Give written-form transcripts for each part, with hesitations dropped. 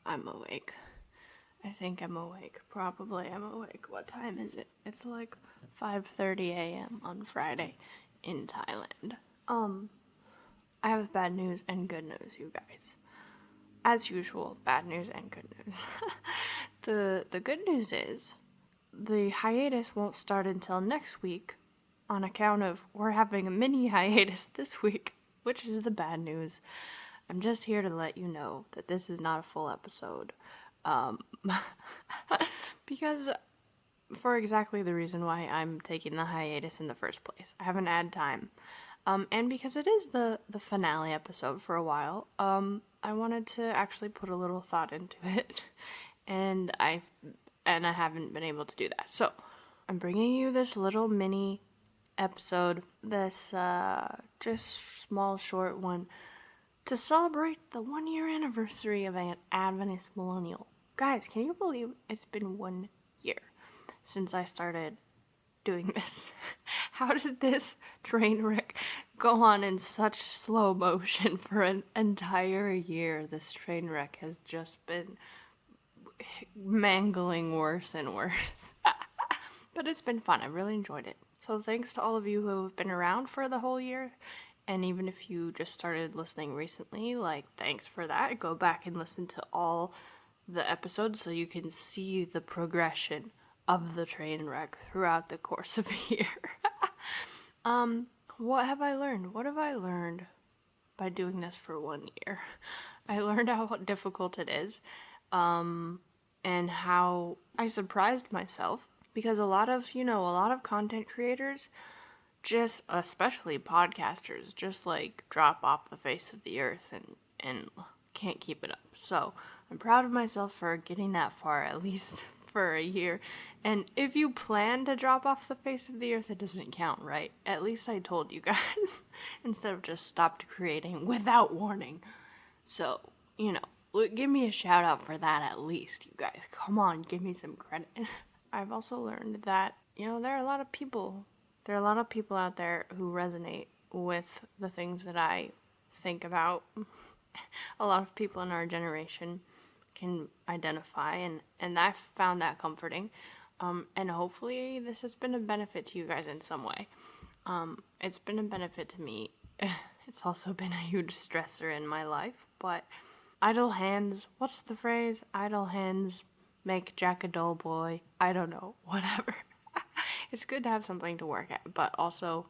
I'm awake. I think I'm awake. Probably I'm awake. What time is it? It's like 5:30 a.m. on Friday in Thailand. I have bad news and good news, you guys. As usual, bad news and good news. The good news is the hiatus won't start until next week on account of we're having a mini hiatus this week, which is the bad news. I'm just here to let you know that this is not a full episode. Because for exactly the reason why I'm taking the hiatus in the first place. I haven't had time. And because it is the finale episode for a while, I wanted to actually put a little thought into it. And I haven't been able to do that. So, I'm bringing you this little mini episode, this just small short one, to celebrate the 1-year anniversary of an Adventist Millennial. Guys, can you believe it's been 1 year since I started doing this? How did this train wreck go on in such slow motion for an entire year? This train wreck has just been mangling worse and worse. But it's been fun. I really enjoyed it. So thanks to all of you who have been around for the whole year. And even if you just started listening recently, thanks for that. Go back and listen to all the episodes so you can see the progression of the train wreck throughout the course of a year. What have I learned? What have I learned by doing this for 1 year? I learned how difficult it is, and how I surprised myself, because a lot of content creators, just especially podcasters, just drop off the face of the earth and can't keep it up. So I'm proud of myself for getting that far, at least for a year. And if you plan to drop off the face of the earth, it doesn't count, right? At least I told you guys instead of just stopped creating without warning. So, give me a shout out for that at least, you guys. Come on, give me some credit. I've also learned that, there are a lot of people out there who resonate with the things that I think about. A lot of people in our generation can identify, and I found that comforting. And hopefully this has been a benefit to you guys in some way. It's been a benefit to me. It's also been a huge stressor in my life, but idle hands, what's the phrase? Idle hands make Jack a dull boy. I don't know, whatever. It's good to have something to work at, but also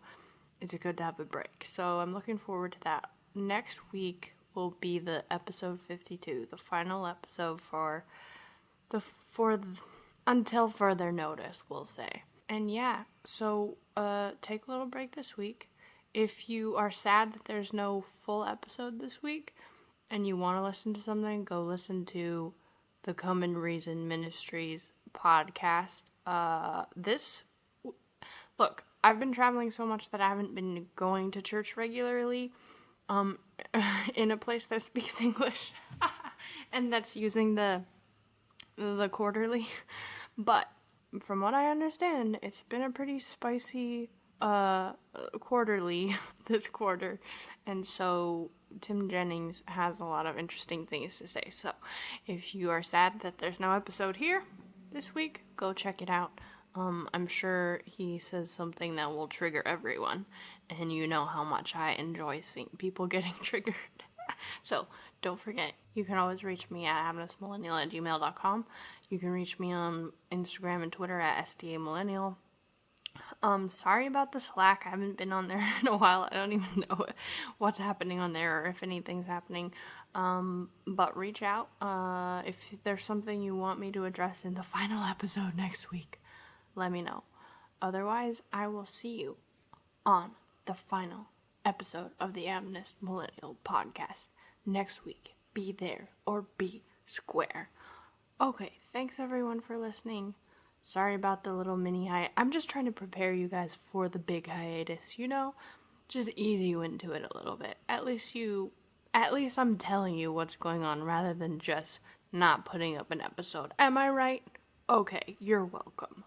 it's good to have a break. So I'm looking forward to that. Next week will be the episode 52, the final episode until further notice, we'll say. And yeah, so take a little break this week. If you are sad that there's no full episode this week and you want to listen to something, go listen to the Common Reason Ministries podcast. Look, I've been traveling so much that I haven't been going to church regularly, in a place that speaks English, and that's using the quarterly. But from what I understand, it's been a pretty spicy quarterly this quarter, and so Tim Jennings has a lot of interesting things to say. So if you are sad that there's no episode here this week, go check it out. I'm sure he says something that will trigger everyone, and you know how much I enjoy seeing people getting triggered. So don't forget, you can always reach me at adventistmillennial@gmail.com. You can reach me on Instagram and Twitter at SDAMillennial. Sorry about the Slack. I haven't been on there in a while. I don't even know what's happening on there or if anything's happening. But reach out if there's something you want me to address in the final episode next week. Let me know. Otherwise, I will see you on the final episode of the Adventist Millennial Podcast next week. Be there or be square. Okay, thanks everyone for listening. Sorry about the little mini hiatus. I'm just trying to prepare you guys for the big hiatus, Just ease you into it a little bit. At least I'm telling you what's going on rather than just not putting up an episode. Am I right? Okay, you're welcome.